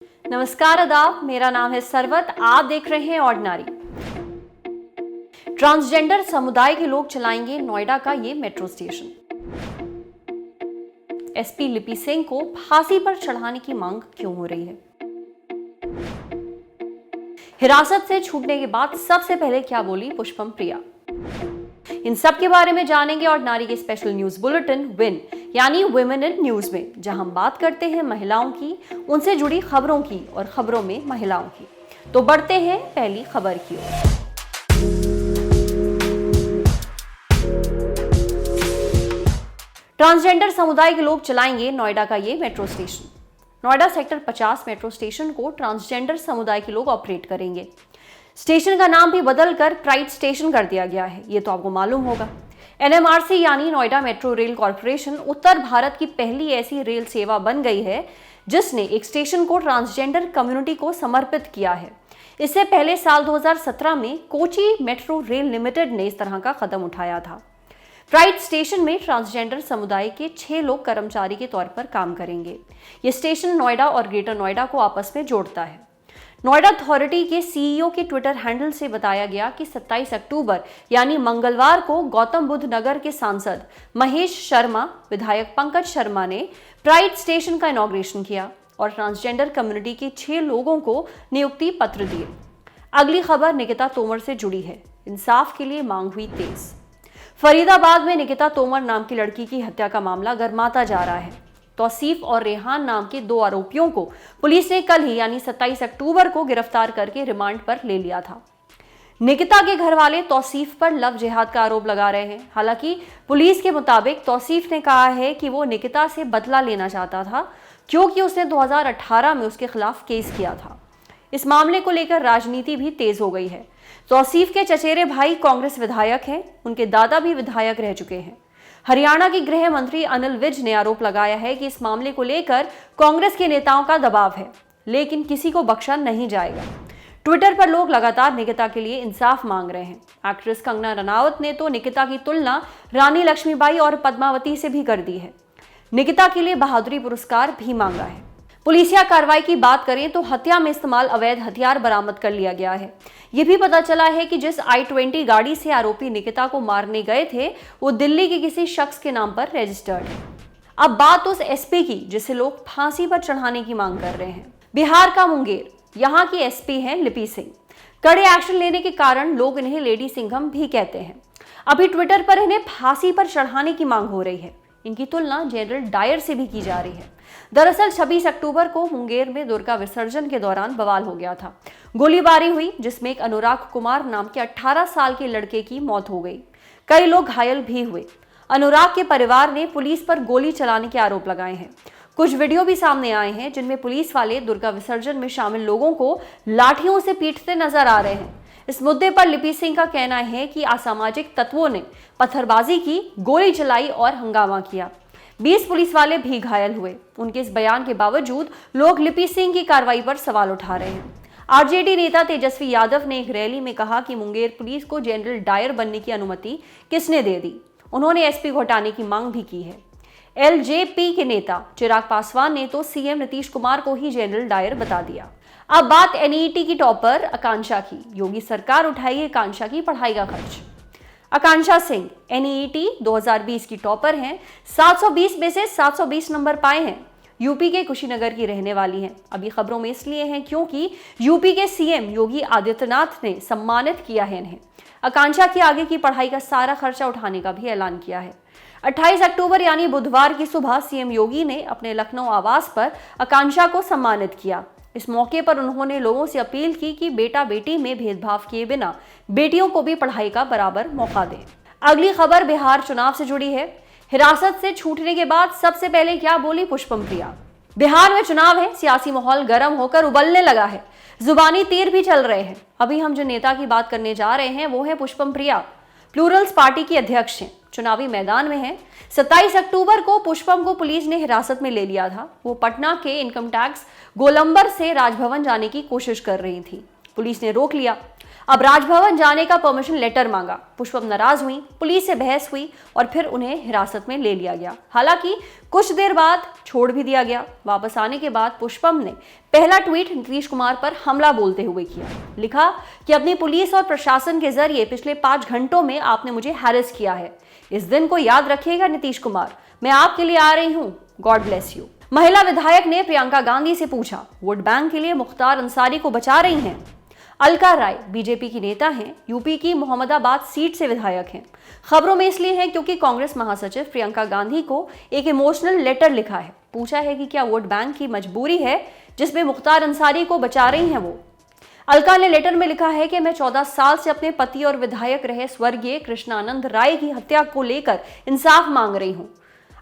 नमस्कार आदाब, मेरा नाम है सरवत। आप देख रहे हैं ऑर्डिनरी। ट्रांसजेंडर समुदाय के लोग चलाएंगे नोएडा का ये metro station. SP Lipi Singh को फांसी पर चढ़ाने की मांग क्यों हो रही है? हिरासत से छूटने के बाद सबसे पहले क्या बोली पुष्पम प्रिया? इन सब के बारे में जानेंगे ऑर्डिनरी के स्पेशल न्यूज बुलेटिन विन यानी वुमेन इन न्यूज में, जहां हम बात करते हैं महिलाओं की, उनसे जुड़ी खबरों की और खबरों में महिलाओं की। तो बढ़ते हैं पहली खबर की ओर। ट्रांसजेंडर समुदाय के लोग चलाएंगे नोएडा का ये metro station. Noida sector 50 metro station को ट्रांसजेंडर समुदाय के लोग ऑपरेट करेंगे। स्टेशन का नाम भी बदलकर प्राइड स्टेशन कर दिया गया है, ये तो आपको मालूम होगा। एनएमआरसी यानी नोएडा मेट्रो रेल कॉर्पोरेशन उत्तर भारत की पहली ऐसी रेल सेवा बन गई है जिसने एक स्टेशन को ट्रांसजेंडर कम्युनिटी को समर्पित किया है। इससे पहले साल 2017 में कोची मेट्रो रेल लिमिटेड ने इस तरह का कदम उठाया था। प्राइड स्टेशन में ट्रांसजेंडर समुदाय के 6 लोग कर्मचारी के तौर पर काम करेंगे। ये स्टेशन नोएडा और ग्रेटर नोएडा को आपस में जोड़ता है। नोएडा अथॉरिटी के सीईओ के ट्विटर हैंडल से बताया गया कि 27 अक्टूबर यानी मंगलवार को गौतम बुद्ध नगर के सांसद महेश शर्मा, विधायक पंकज शर्मा ने प्राइड स्टेशन का इनॉग्रेशन किया और ट्रांसजेंडर कम्युनिटी के 6 लोगों को नियुक्ति पत्र दिए। अगली खबर निकिता तोमर से जुड़ी है। इंसाफ के लिए मांग हुई तेज। फरीदाबाद में निकिता तोमर नाम की लड़की की हत्या का मामला गर्माता जा रहा है। तौसीफ और रेहान नाम के 2 आरोपियों को पुलिस ने कल ही यानी 27 अक्टूबर को गिरफ्तार करके रिमांड पर ले लिया था। निकिता के घर वाले तौसीफ पर लव जिहाद का आरोप लगा रहे हैं। हालांकि पुलिस के मुताबिक तौसीफ ने कहा है कि वो निकिता से बदला लेना चाहता था क्योंकि उसने 2018 में उसके खिलाफ केस किया था। इस मामले को लेकर राजनीति भी तेज हो गई है। तौसीफ के चचेरे भाई कांग्रेस विधायक हैं, उनके दादा भी विधायक रह चुके हैं। हरियाणा के गृह मंत्री अनिल विज ने आरोप लगाया है कि इस मामले को लेकर कांग्रेस के नेताओं का दबाव है, लेकिन किसी को बख्शा नहीं जाएगा। ट्विटर पर लोग लगातार निकिता के लिए इंसाफ मांग रहे हैं। एक्ट्रेस कंगना रनावत ने तो निकिता की तुलना रानी लक्ष्मीबाई और पद्मावती से भी कर दी है। निकिता के लिए बहादुरी पुरस्कार भी मांगा है। पुलिसिया कार्रवाई की बात करें तो हत्या में इस्तेमाल अवैध हथियार बरामद कर लिया गया है। यह भी पता चला है कि जिस i20 गाड़ी से आरोपी निकिता को मारने गए थे वो दिल्ली के किसी शख्स के नाम पर रजिस्टर्ड है। अब बात उस एसपी की जिसे लोग फांसी पर चढ़ाने की मांग कर रहे हैं। बिहार का मुंगेर, यहाँ की एसपी हैं लिपि सिंह। कड़े एक्शन लेने के कारण लोग इन्हें लेडी सिंघम भी कहते हैं। अभी ट्विटर पर इन्हें फांसी पर चढ़ाने की मांग हो रही है। इनकी तुलना जनरल डायर से भी की जा रही है। दरअसल 26 अक्टूबर को मुंगेर में दुर्गा विसर्जन के दौरान बवाल हो गया था। गोलीबारी हुई जिसमें एक अनुराग कुमार नाम के 18 साल के लड़के की मौत हो गई। कई लोग घायल भी हुए। अनुराग के परिवार ने पुलिस पर गोली चलाने के आरोप लगाए हैं। कुछ वीडियो भी सामने आए हैं जिनमें पुलिस वाले दुर्गा विसर्जन में शामिल लोगों को लाठियों से पीटते नजर आ रहे हैं। इस मुद्दे पर लिपि सिंह का कहना है कि असामाजिक तत्वों ने पत्थरबाजी की, गोली चलाई और हंगामा किया। 20 पुलिस वाले भी घायल हुए। उनके इस बयान के बावजूद लोग लिपि सिंह की कार्रवाई पर सवाल उठा रहे हैं। आरजेडी नेता तेजस्वी यादव ने एक रैली में कहा कि मुंगेर पुलिस को जनरल डायर बनने की अनुमति किसने दे दी। उन्होंने एसपी को हटाने की मांग भी की है। एलजेपी के नेता चिराग पासवान ने तो सीएम नीतीश कुमार को ही जनरल डायर बता दिया। अब बात एनईटी की टॉपर आकांक्षा की। योगी सरकार उठाएगी आकांक्षा की पढ़ाई का खर्च। आकांक्षा सिंह एनईटी 2020 की टॉपर हैं। 720 में से 720 नंबर पाए हैं। यूपी के कुशीनगर की रहने वाली हैं। अभी खबरों में इसलिए हैं क्योंकि यूपी के सीएम योगी आदित्यनाथ ने सम्मानित किया है इन्हें। आकांक्षा की आगे की पढ़ाई का सारा खर्चा उठाने का भी ऐलान किया है। 28 अक्टूबर यानी बुधवार की सुबह सीएम योगी ने अपने लखनऊ आवास पर आकांक्षा को सम्मानित किया। इस मौके पर उन्होंने लोगों से अपील की कि बेटा बेटी में भेदभाव किए बिना बेटियों को भी पढ़ाई का बराबर मौका दें। अगली खबर बिहार चुनाव से जुड़ी है। हिरासत से छूटने के बाद सबसे पहले क्या बोली पुष्पम प्रिया? बिहार में चुनाव है, सियासी माहौल गर्म होकर उबलने लगा है। जुबानी तीर भी चल रहे हैं। अभी हम जो नेता की बात करने जा रहे हैं वो है पुष्पम प्रिया। प्लूरल्स पार्टी की अध्यक्ष हैं, चुनावी मैदान में हैं। 27 अक्टूबर को पुष्पम को पुलिस ने हिरासत में ले लिया था। वो पटना के इनकम टैक्स गोलंबर से राजभवन जाने की कोशिश कर रही थी। पुलिस ने रोक लिया। अब राजभवन जाने का परमिशन लेटर मांगा। पुष्पम नाराज हुई, पुलिस से बहस हुई और फिर उन्हें हिरासत में ले लिया गया। हालांकि कुछ देर बाद छोड़ भी दिया गया। वापस आने के बाद पुष्पम ने पहला ट्वीट नीतीश कुमार पर हमला बोलते हुए किया। लिखा कि अपनी पुलिस और प्रशासन के जरिए पिछले 5 घंटों में आपने मुझे हैरेस किया है। इस दिन को याद रखिएगा नीतीश कुमार, मैं आपके लिए आ रही हूँ, गॉड ब्लेस यू। महिला विधायक ने प्रियंका गांधी से पूछा, वोट बैंक के लिए मुख्तार अंसारी को बचा रही हैं। अलका राय बीजेपी की नेता हैं, यूपी की मोहम्मदाबाद सीट से विधायक हैं। खबरों में इसलिए हैं क्योंकि कांग्रेस महासचिव प्रियंका गांधी को एक इमोशनल लेटर लिखा है। पूछा है कि क्या वोट बैंक की मजबूरी है जिसमें मुख्तार अंसारी को बचा रही हैं वो। अलका ने लेटर में लिखा है कि मैं 14 साल से अपने पति और विधायक रहे स्वर्गीय कृष्णानंद राय की हत्या को लेकर इंसाफ मांग रही हूं।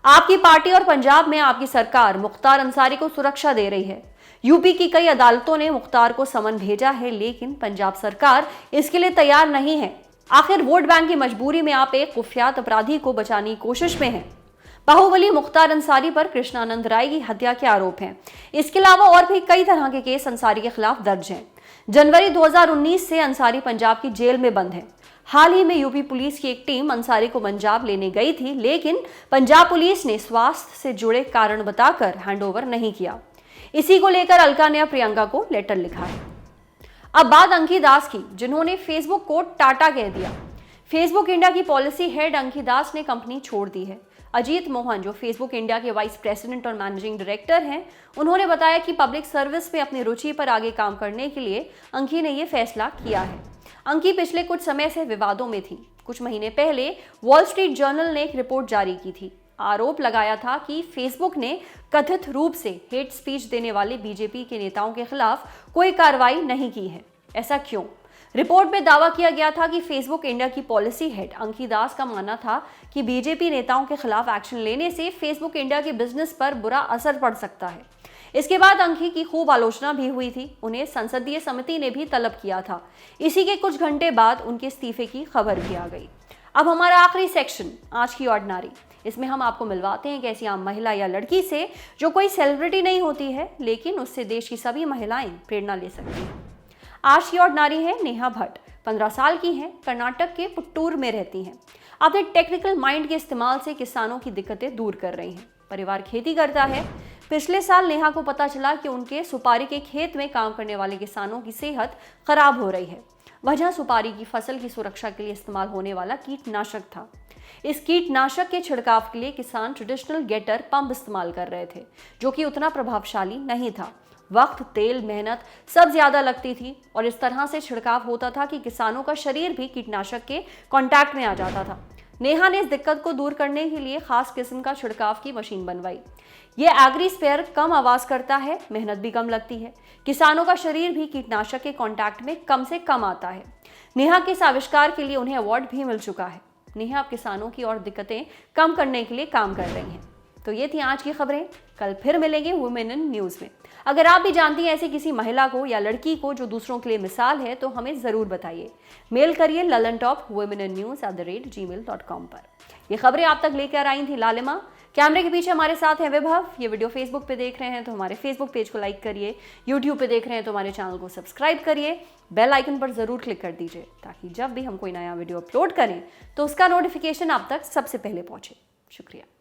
आपकी पार्टी और पंजाब में आपकी सरकार मुख्तार अंसारी को सुरक्षा दे रही है। यूपी की कई अदालतों ने मुख्तार को समन भेजा है, लेकिन पंजाब सरकार इसके लिए तैयार नहीं है। आखिर वोट बैंक की मजबूरी में आप एक कुख्यात अपराधी को बचाने की कोशिश में हैं। बाहुबली मुख्तार अंसारी पर कृष्णानंद राय की हत्या के आरोप हैं। इसके अलावा और भी कई तरह के केस अंसारी के खिलाफ दर्ज हैं। जनवरी 2019 से अंसारी पंजाब की जेल में बंद है। हाल ही में यूपी पुलिस की एक टीम अंसारी को पंजाब लेने गई थी, लेकिन पंजाब पुलिस ने स्वास्थ्य से जुड़े कारण बताकर हैंडओवर नहीं किया। इसी को लेकर अलका ने प्रियंका को लेटर लिखा है। अब बात अंकी दास की, जिन्होंने फेसबुक को टाटा कह दिया। फेसबुक इंडिया की पॉलिसी हेड अंकी दास ने कंपनी छोड़ दी है। अजीत मोहन, जो फेसबुक इंडिया के वाइस प्रेसिडेंट और मैनेजिंग डायरेक्टर हैं, उन्होंने बताया कि पब्लिक सर्विस में अपनी रुचि पर आगे काम करने के लिए अंकी ने यह फैसला किया है। अंकी पिछले कुछ समय से विवादों में थी। कुछ महीने पहले वॉल स्ट्रीट जर्नल ने एक रिपोर्ट जारी की थी। आरोप लगाया था कि फेसबुक ने कथित रूप से हेट स्पीच देने वाले बीजेपी के नेताओं के खिलाफ कोई कार्रवाई नहीं की है। ऐसा क्यों? रिपोर्ट में दावा किया गया था कि फेसबुक इंडिया की पॉलिसी हेड अंकी दास का मानना था कि बीजेपी नेताओं के खिलाफ एक्शन लेने से फेसबुक इंडिया के बिजनेस पर बुरा असर पड़ सकता है। इसके बाद अंकी की खूब आलोचना भी हुई थी। उन्हें संसदीय समिति ने भी तलब किया था। इसी के कुछ घंटे बाद उनके इस्तीफे की खबर भी आ गई। अब हमारा आखिरी सेक्शन, आज की ऑर्डिनरी। इसमें हम आपको मिलवाते हैं एक ऐसी आम महिला या लड़की से जो कोई सेलिब्रिटी नहीं होती है, लेकिन उससे देश की सभी महिलाएं प्रेरणा ले सकती हैं। आज की ऑर्डिनरी है नेहा भट्ट। 15 साल की हैं, कर्नाटक के पुट्टूर में रहती हैं। अपने टेक्निकल माइंड के इस्तेमाल से किसानों की दिक्कतें दूर कर रही हैं। परिवार खेती करता है। पिछले साल नेहा को पता चला कि उनके सुपारी के खेत में काम करने वाले किसानों की सेहत खराब हो रही है। वजह सुपारी की फसल की सुरक्षा के लिए इस्तेमाल होने वाला कीटनाशक था। इस कीटनाशक के छिड़काव के लिए किसान ट्रेडिशनल गेटर पंप इस्तेमाल कर रहे थे, जो कि उतना प्रभावशाली नहीं था। वक्त, तेल, मेहनत सब ज्यादा लगती थी और इस तरह से छिड़काव होता था कि किसानों का शरीर भी कीटनाशक के कांटेक्ट में आ जाता था। नेहा ने इस दिक्कत को दूर करने के लिए खास किस्म का छिड़काव की मशीन बनवाई। ये एग्री स्पेयर कम आवाज करता है, मेहनत भी कम लगती है। किसानों का शरीर भी कीटनाशक के कांटेक्ट में कम से कम आता है। नेहा के इस आविष्कार के लिए उन्हें अवार्ड भी मिल चुका है। नेहा अब किसानों की और दिक्कतें कम करने के लिए काम कर रही हैं। तो ये थी आज की खबरें। कल फिर मिलेंगे वुमेन इन न्यूज़ में। अगर आप भी जानती हैं ऐसी किसी महिला को या लड़की को जो दूसरों के लिए मिसाल है, तो हमें ज़रूर बताइए। मेल करिए lallantopwomeninnews@gmail.com पर। ये खबरें आप तक लेकर आई थी लालिमा। कैमरे के पीछे हमारे साथ हैं विभव। ये वीडियो फेसबुक पे देख रहे हैं तो हमारे फेसबुक पेज को लाइक करिए। यूट्यूब पे देख रहे हैं तो हमारे चैनल को सब्सक्राइब करिए। बेल आइकन पर ज़रूर क्लिक कर दीजिए ताकि जब भी हम कोई नया वीडियो अपलोड करें तो उसका नोटिफिकेशन आप तक सबसे पहले पहुंचे। शुक्रिया।